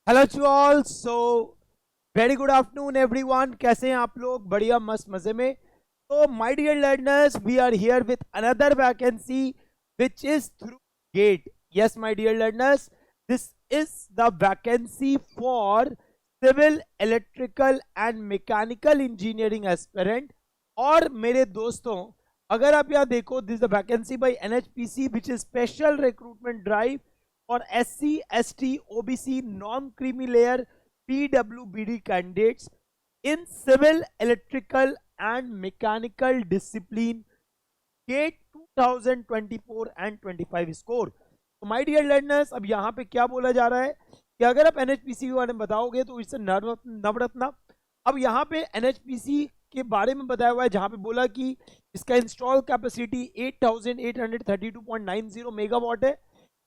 Hello to all. So very good afternoon everyone. कैसे हैं आप लोग? बढ़िया, मस्त, मजे में। तो my dear learners, we are here with another vacancy which is through GATE. Yes, my dear learners, this is the vacancy for civil, electrical and mechanical engineering aspirant. और मेरे दोस्तों, अगर आप यहाँ देखो, this the vacancy by NHPC which is special recruitment drive for SC, ST, OBC, non-creamy layer, PWBD candidates in civil, electrical and mechanical discipline, GATE 2024 and 25 score. तो my dear learners, अब यहाँ पे क्या बोला जा रहा है कि अगर आप एनएचपीसी के बारे में बताओगे तो इससे नवरत्ना। अब यहाँ पे एनएचपीसी के बारे में बताया हुआ है, जहाँ पे बोला कि इसका इंस्टॉल कैपेसिटी 8832.90 मेगावाट है,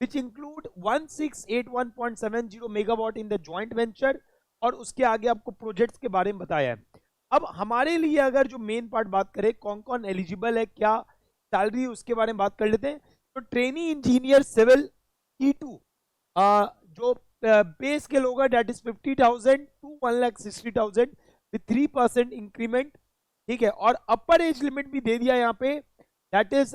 which include 1681.70 megawatt in the joint venture. और उसके आगे आपको प्रोजेक्ट्स के बारे में बताया है। अब हमारे लिए अगर जो मेन पार्ट बात करें, कौन कौन एलिजिबल है, क्या सैलरी, उसके बारे में बात कर लेते हैं। तो ट्रेनी इंजीनियर सिविल E2 जो पे स्केल होगा that is 50,000 to 1,60,000 with 3% increment. ठीक है, और अपर एज लिमिट भी दे दिया यहाँ पे, that is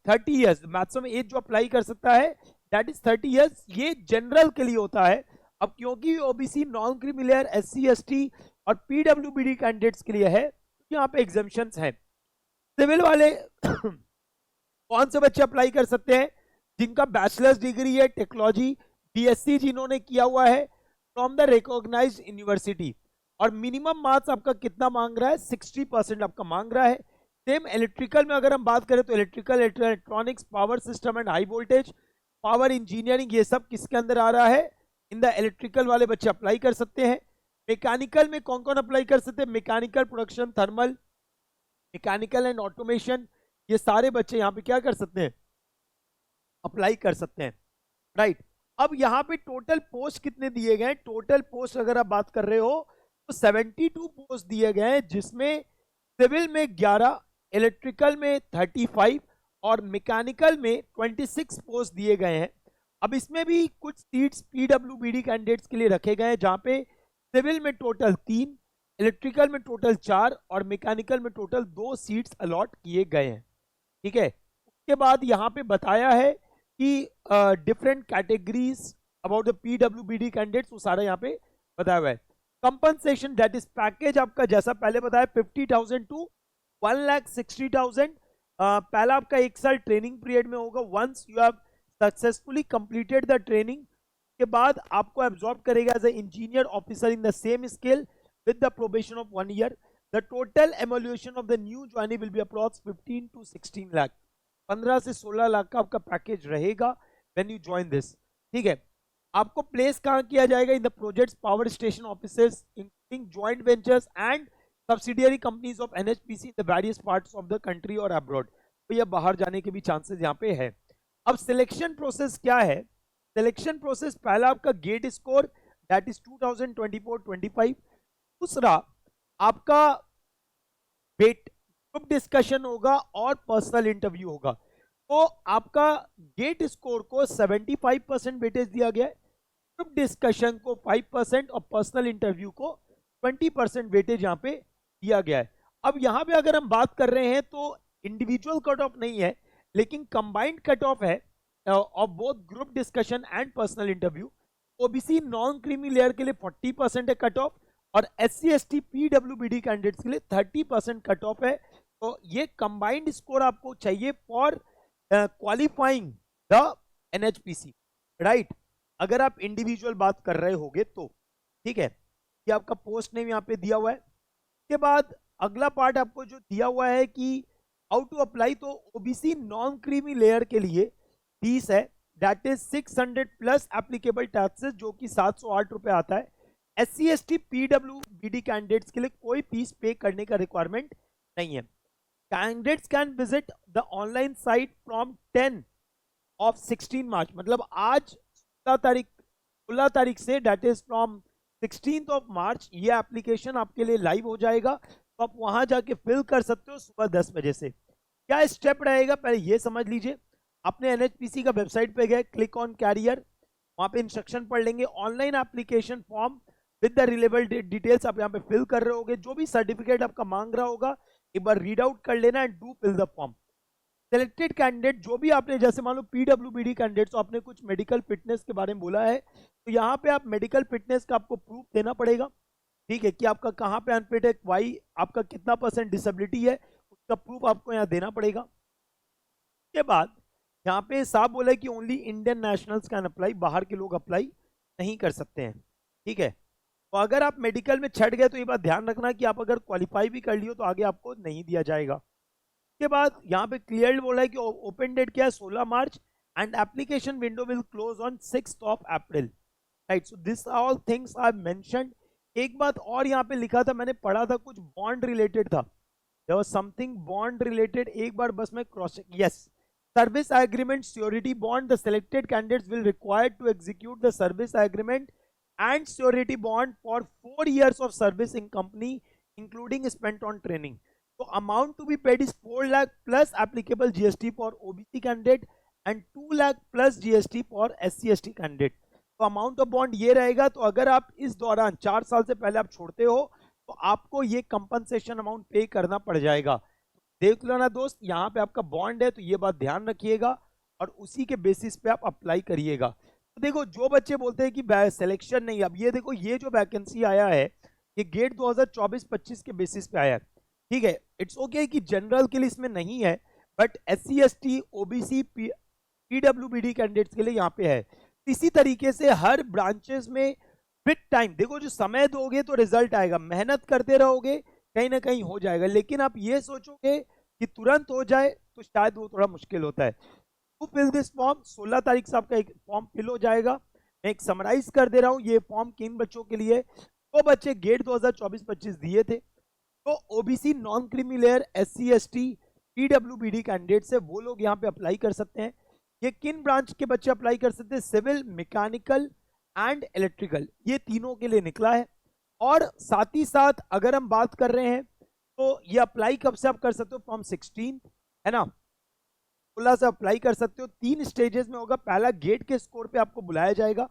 30 years. Maximum age जो अप्लाई कर सकता है दैट इज 30 ईयर्स। ये जनरल के लिए होता है। अब क्योंकि OBC, non creamy layer, SC, ST और PWBD कैंडिडेट्स के लिए है, तो यहाँ पे एग्जाम्पशंस हैं। सिविल वाले कौन से बच्चे अप्लाई कर सकते हैं? जिनका बैचलर्स डिग्री है टेक्नोलॉजी, BSc जिन्होंने किया हुआ है फ्रॉम द रिकॉग्नाइज्ड यूनिवर्सिटी, और मिनिमम मार्क्स आपका कितना मांग रहा है? 60% आपका मांग रहा है। सेम इलेक्ट्रिकल में अगर हम बात करें तो electrical, electronics, power system and high voltage, power engineering, ये सब किसके अंदर आ रहा है? इन द इलेक्ट्रिकल वाले बच्चे अप्लाई कर सकते हैं। मैकेनिकल में कौन कौन अप्लाई कर सकते हैं? Mechanical production, thermal, mechanical and automation, ये सारे बच्चे यहाँ पे क्या कर सकते हैं? अप्लाई कर सकते हैं, राइट। अब यहाँ पे टोटल पोस्ट कितने दिए गए हैं? टोटल पोस्ट अगर आप बात कर रहे हो तो 72 पोस्ट दिए गए हैं, जिसमें सिविल में 11, इलेक्ट्रिकल में 35 और मैकेनिकल में 26 पोस्ट दिए गए हैं। अब इसमें भी कुछ सीट्स PWBD कैंडिडेट्स के लिए रखे गए हैं, जहां पे सिविल में टोटल 3, इलेक्ट्रिकल में टोटल 4 और मैकेनिकल में टोटल 2 सीट्स अलॉट किए गए हैं। ठीक है, उसके बाद यहाँ पे बताया है कि different categories about the PWBD candidates, वो सारा यहाँ पे बताया हुआ है। कंपनसेशन दैट इज पैकेज आपका जैसा पहले बताया 50,000 टू 1,60,000। पहला आपका 1 साल ट्रेनिंग पीरियड में होगा। Once you have successfully completed the training के बाद आपको एब्जॉर्ब करेगा as a engineer officer in the same scale with the probation of 1 year. The total emolution of the new joinee will be approx 15 to 16 lakh। 15 से 16 लाख का आपका package रहेगा when you join this। ठीक है, आपको place कहाँ किया जाएगा? In the projects, power station offices including joint ventures and subsidiary companies of NHPC in the various parts of the country और अब्रॉड। तो यह बाहर जाने के भी चांसेस यहाँ पे है। अब सिलेक्शन प्रोसेस क्या है? सिलेक्शन प्रोसेस, पहला आपका गेट स्कोर दैट इज 2024-25। दूसरा आपका ग्रुप डिस्कशन होगा और पर्सनल इंटरव्यू होगा। तो आपका गेट स्कोर को 75% वेटेज दिया गया है, ग्रुप डिस्कशन को 5% और पर्सनल इंटरव्यू को 20% वेटेज यहाँ पे दिया गया है। अब यहाँ पे अगर हम बात कर रहे हैं तो इंडिविजुअल कट ऑफ नहीं है, लेकिन कंबाइंड कट ऑफ है of both group discussion and personal interview. OBC, non creamy layer के लिए 40% है कट ऑफ, और SC, ST, PWBD कैंडिडेट्स के लिए 30% कट ऑफ है। तो ये कंबाइंड स्कोर आपको चाहिए for qualifying the NHPC, right. अगर आप इंडिविजुअल बात कर रहे होगे तो ठीक है, ये आपका पोस्ट नेम यहाँ पे दिया हुआ है। उसके बाद अगला पार्ट आपको जो दिया हुआ है कि हाउ टू अप्लाई, तो ओबीसी नॉन क्रीमी लेयर के लिए फीस है that is 600 plus applicable taxes, जो कि 708 रुपए आता है। SC, ST, PWBD कैंडिडेट्स के लिए कोई फीस पे करने का रिक्वायरमेंट नहीं है। Candidates can visit the online site from 10 of 16 March, मतलब आज 16 तारीख से, date is from 16th of March, ये एप्लीकेशन आपके लिए लाइव हो जाएगा। तो आप वहां जाके फिल कर सकते हो सुबह 10 बजे से। क्या स्टेप रहेगा पहले ये समझ लीजिए। अपने NHPC का वेबसाइट पे गए, क्लिक ऑन कैरियर, वहां पे इंस्ट्रक्शन पढ़ लेंगे। Online application form with the reliable details आप यहाँ पे फिल कर रहे होगे, जो भी सर्टिफिकेट आपका मांग रहा होगा एक बार रीड आउट कर लेना and do fill the form. Selected candidate जो भी आपने, जैसे मान लो पीडब्ल्यूबीडी कैंडिडेट, तो आपने कुछ मेडिकल फिटनेस के बारे में बोला है, तो यहाँ पे आप मेडिकल फिटनेस का आपको प्रूफ देना पड़ेगा, ठीक है, कि आपका कहाँ पे अनफिट है, वाई आपका कितना % डिसेबिलिटी है, उसका प्रूफ आपको यहाँ देना पड़ेगा। उसके बाद यहाँ पे साहब बोला है कि only Indian nationals can apply, बाहर के लोग अप्लाई नहीं कर सकते हैं, ठीक है। तो अगर आप मेडिकल में छट गए तो ये बात ध्यान रखना कि आप अगर क्वालिफाई भी कर लियो तो आगे आपको नहीं दिया जाएगा। उसके बाद यहाँ पे क्लियर बोला है कि ओपन डेट क्या है 16 March and application window will close on 6 April, right. So this all things I mentioned. एक बात और यहाँ पे लिखा था, मैंने पढ़ा था, कुछ बॉन्ड रिलेटेड था, there was something bond related, एक बार बस मैं cross check, yes, service agreement surety bond, the selected candidates will required to execute the service agreement and surety bond for 4 years of service in company including spent on training. So amount to be paid is 4 lakh plus applicable GST for OBC candidate and 2 lakh plus GST for SC ST candidate. तो amount of bond ये रहेगा। तो अगर आप इस दौरान 4 साल से पहले आप छोड़ते हो तो आपको ये कंपनसेशन अमाउंट पे करना पड़ जाएगा। देख लो ना दोस्त, यहाँ पे आपका बॉन्ड है, तो ये बात ध्यान रखिएगा और उसी के बेसिस पे आप अप्लाई करिएगा। तो देखो जो बच्चे बोलते हैं कि सिलेक्शन नहीं, अब ये देखो ये जो वैकेंसी आया है ये गेट 2024-25 के बेसिस पे आया है, ठीक है। इट्स ओके कि जनरल के लिए इसमें नहीं है, but SC ST OBC PWBD candidates के लिए यहाँ पे है। इसी तरीके से हर ब्रांचेस में विद टाइम, देखो जो समय दोगे तो रिजल्ट आएगा, मेहनत करते रहोगे कहीं ना कहीं हो जाएगा, लेकिन आप ये सोचोगे कि तुरंत हो जाए तो शायद वो थोड़ा मुश्किल होता है। टू फिल दिस फॉर्म 16 तारीख से आपका एक फॉर्म फिल हो जाएगा। मैं एक समराइज कर दे रहा हूँ, ये फॉर्म किन बच्चों के लिए, तो बच्चे गेट 2024-25 दिए थे, तो OBC non creamy layer SC ST PWBD candidate से वो लोग यहाँ पे अप्लाई कर सकते हैं। ये किन ब्रांच के बच्चे अप्लाई कर सकते हैं, सिविल, मैकेनिकल एंड इलेक्ट्रिकल, ये तीनों के लिए निकला है। और साथ ही साथ अगर हम बात कर रहे हैं तो ये अप्लाई कब से आप कर सकते हो, फॉर्म 16 है ना, 16 से अप्लाई कर सकते हो। 3 स्टेजेस में होगा, पहला गेट के स्कोर पे आपको बुलाया जाएगा,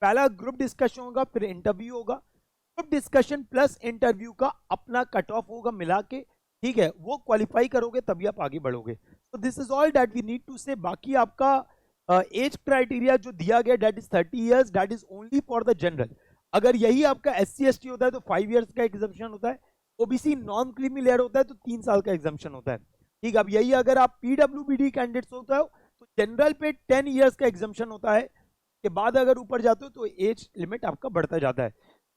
पहला ग्रुप डिस्कशन होगा, फिर इंटरव्यू होगा, ग्रुप डिस्कशन प्लस इंटरव्यू का अपना कट ऑफ होगा मिला के, ठीक है, वो क्वालिफाई करोगे तभी आप आगे बढ़ोगे। तो this is all that we need to say. बाकी आपका एज क्राइटेरिया जो दिया गया that is 30 years, that is only for the general. अगर यही आपका SC ST होता है तो 5 इयर्स का एग्जाम्पशन होता है, OBC नॉन क्रीमी लेयर होता है तो 3 साल का एग्जाम्पशन होता है, ठीक है। अब यही अगर आप PWBD कैंडिडेट्स होता है तो जनरल पे 10 इयर्स का एग्जाम्पशन होता है, के बाद अगर ऊपर जाते हो तो एज लिमिट आपका बढ़ता जाता है।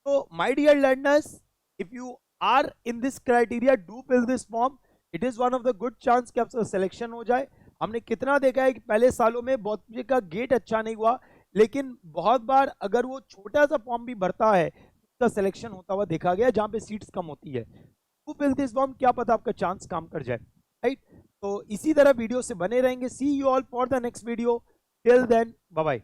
तो my dear learners, if you are in this criteria do fill this form, it is one of the good chance कि आपका सिलेक्शन हो जाए। हमने कितना देखा है कि पहले सालों में बहुत का गेट अच्छा नहीं हुआ, लेकिन बहुत बार अगर वो छोटा सा फॉर्म भी भरता है उसका सिलेक्शन होता हुआ देखा गया जहां पे सीट्स कम होती है। टू फिल दिस फॉर्म, क्या पता आपका चांस काम कर जाए, राइट। तो इसी तरह वीडियो से बने रहेंगे। See you all for the next video, till then bye bye.